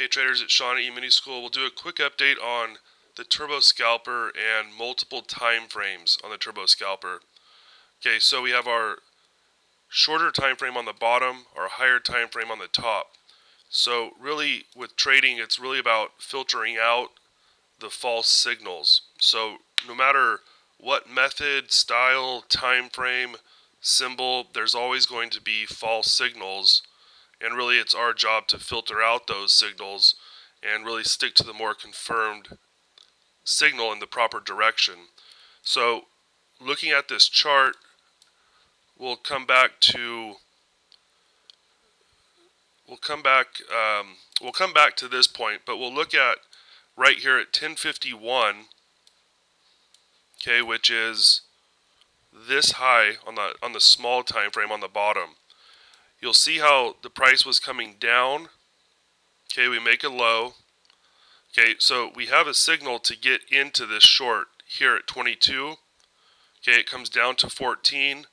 Hey traders, it's Sean at eMiniSchool. We'll do a quick update on the Turbo Scalper and multiple time frames on the Turbo Scalper. Okay, so we have our shorter time frame on the bottom, our higher time frame on the top. So really with trading, it's really about filtering out the false signals. So no matter what method, style, time frame, symbol, there's always going to be false signals. And really it's our job to filter out those signals and really stick to the more confirmed signal in the proper direction. So looking at this chart, we'll come back to this point, but we'll look at right here at 1051, okay, which is this high on the small time frame on the bottom. You'll see how the price was coming down. Okay, we make a low. Okay, so we have a signal to get into this short here at 22. Okay, it comes down to 14.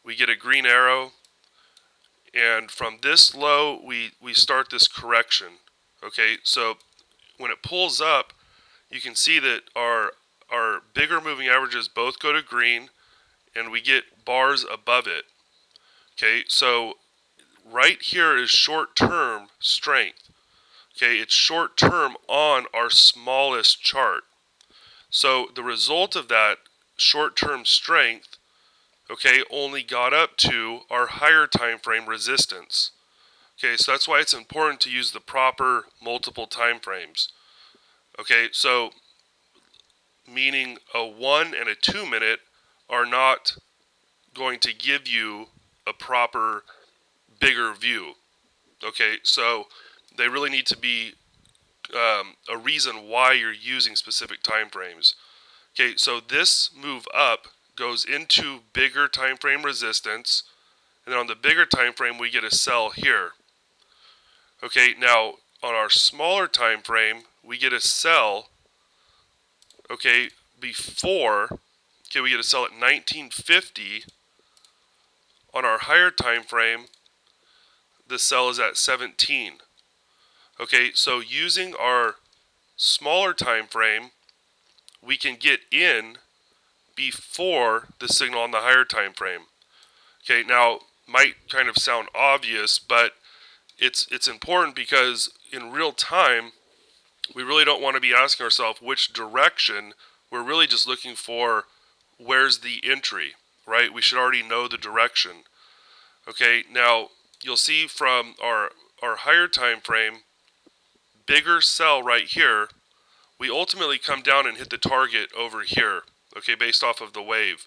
We get a green arrow. And from this low, we start this correction. Okay, so when it pulls up, you can see that our bigger moving averages both go to green, and we get bars above it. Okay, so right here is short-term strength. Okay, it's short-term on our smallest chart. So the result of that short-term strength, okay, only got up to our higher time frame resistance. Okay, so that's why it's important to use the proper multiple time frames. Okay, so meaning a 1 and a 2 minute are not going to give you a proper bigger view. Okay, so they really need to be a reason why you're using specific time frames. Okay, so this move up goes into bigger time frame resistance, and then on the bigger time frame we get a sell here. Okay, now on our smaller time frame we get a sell, okay, before, okay, we get a sell at 1950. On our higher time frame the sell is at 17. Okay, so using our smaller time frame, we can get in before the signal on the higher time frame. Okay, now might kind of sound obvious, but it's important because in real time, we really don't want to be asking ourselves which direction. We're really just looking for where's the entry, right? We should already know the direction. Okay, now you'll see from our higher time frame, bigger sell right here, we ultimately come down and hit the target over here, okay, based off of the wave.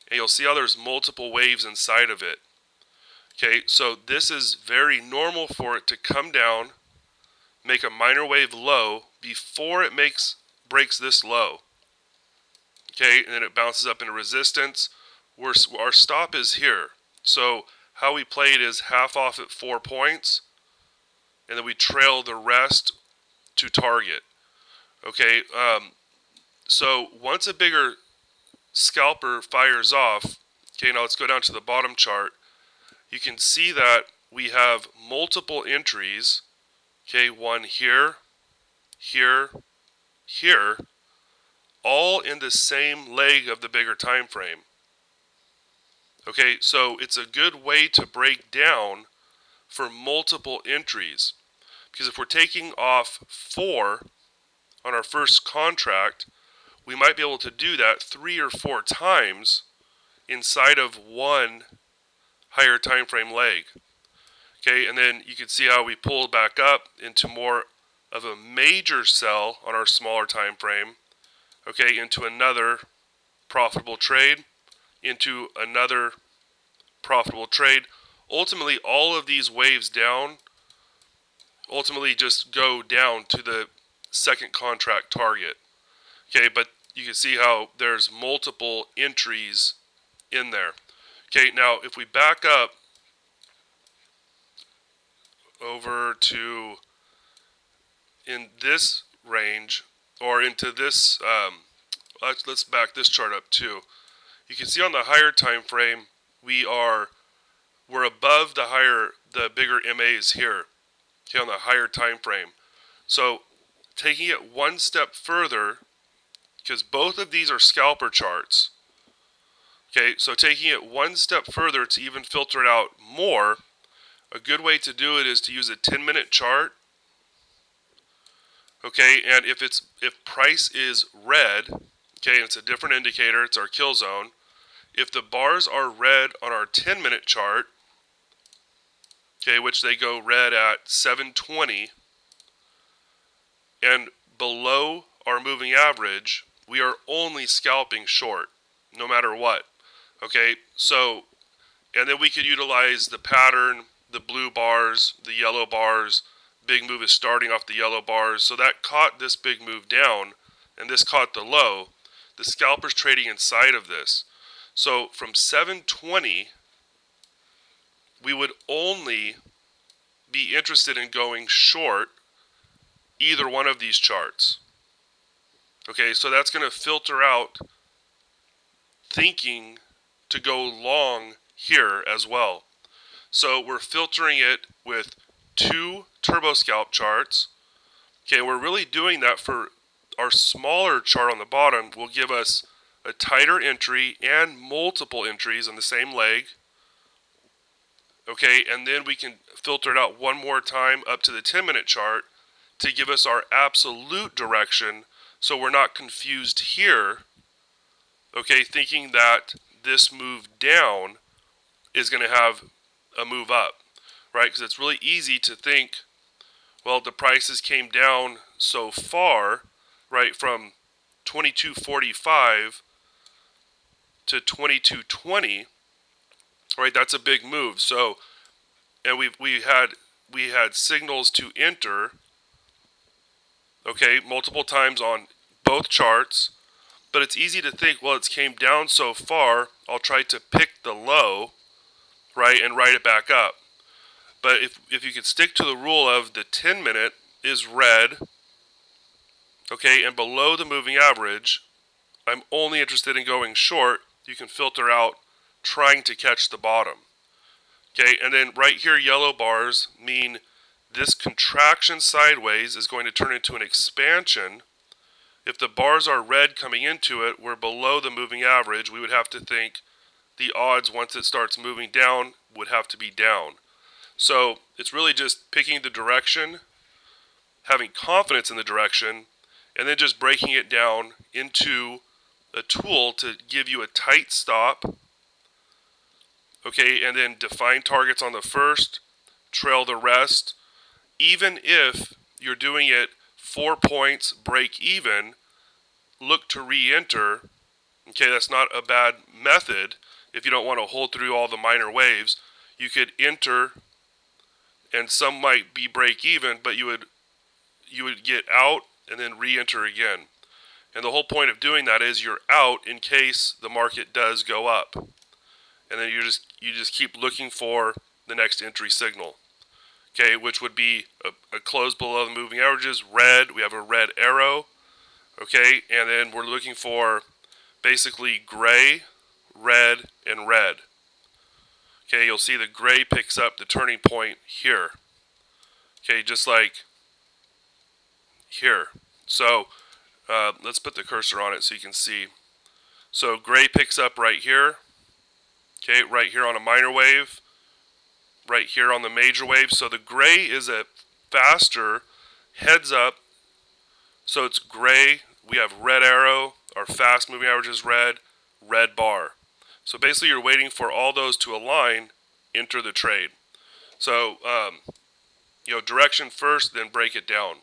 And you'll see how there's multiple waves inside of it. Okay, so this is very normal for it to come down, make a minor wave low before it breaks this low. Okay, and then it bounces up into resistance. Our stop is here. So how we play it is half off at 4 points, and then we trail the rest to target. Okay, so once a bigger scalper fires off, okay, now let's go down to the bottom chart. You can see that we have multiple entries, okay, one here, here, here, all in the same leg of the bigger time frame. Okay, so it's a good way to break down for multiple entries, because if we're taking off 4 on our first contract, we might be able to do that 3 or 4 times inside of one higher time frame leg. Okay, and then you can see how we pull back up into more of a major sell on our smaller time frame, okay, into another profitable trade, into another profitable trade. Ultimately, all of these waves down ultimately just go down to the second contract target. Okay, but you can see how there's multiple entries in there. Okay, now if we back up over to in this range, or into this, let's back this chart up too. You can see on the higher time frame we're above the bigger MAs here. okay, on the higher time frame. So taking it one step further, because both of these are scalper charts. Okay, so taking it one step further to even filter it out more, a good way to do it is to use a 10-minute chart. Okay, and if price is red, okay, and it's a different indicator, it's our kill zone. If the bars are red on our 10-minute chart, okay, which they go red at 720, and below our moving average, we are only scalping short, no matter what. Okay, so, and then we could utilize the pattern, the blue bars, the yellow bars. Big move is starting off the yellow bars. So that caught this big move down, and this caught the low. The scalper's trading inside of this. So from 720, we would only be interested in going short either one of these charts. Okay, so that's going to filter out thinking to go long here as well. So we're filtering it with 2 turbo scalp charts. Okay, we're really doing that for our smaller chart on the bottom will give us a tighter entry and multiple entries on the same leg. Okay, and then we can filter it out one more time up to the 10-minute chart to give us our absolute direction so we're not confused here, okay, thinking that this move down is going to have a move up, right? Because it's really easy to think, well, the prices came down so far, right, from 22.45 to 22.20, right? That's a big move. So, and we had signals to enter, okay, multiple times on both charts. But it's easy to think, well, it's came down so far, I'll try to pick the low, right, and write it back up. But if you could stick to the rule of the 10-minute is red, okay, and below the moving average, I'm only interested in going short. You can filter out trying to catch the bottom. Okay, and then right here, yellow bars mean this contraction sideways is going to turn into an expansion. If the bars are red coming into it, we're below the moving average. We would have to think the odds once it starts moving down would have to be down. So it's really just picking the direction, having confidence in the direction, and then just breaking it down into a tool to give you a tight stop. Okay, and then define targets on the first, trail the rest. Even if you're doing it 4 points, break even, look to re-enter. Okay, that's not a bad method. If you don't want to hold through all the minor waves, you could enter, and some might be break even, but you would get out and then re-enter again. And the whole point of doing that is you're out in case the market does go up. And then you just keep looking for the next entry signal. Okay, which would be a close below the moving averages, red. We have a red arrow. Okay, and then we're looking for basically gray, red, and red. Okay, you'll see the gray picks up the turning point here. Okay, just like here. So let's put the cursor on it so you can see. So gray picks up right here. Okay, right here on a minor wave. Right here on the major wave. So the gray is a faster heads up. So it's gray. We have red arrow. Our fast moving average is red. Red bar. So basically you're waiting for all those to align, enter the trade. So, direction first, then break it down.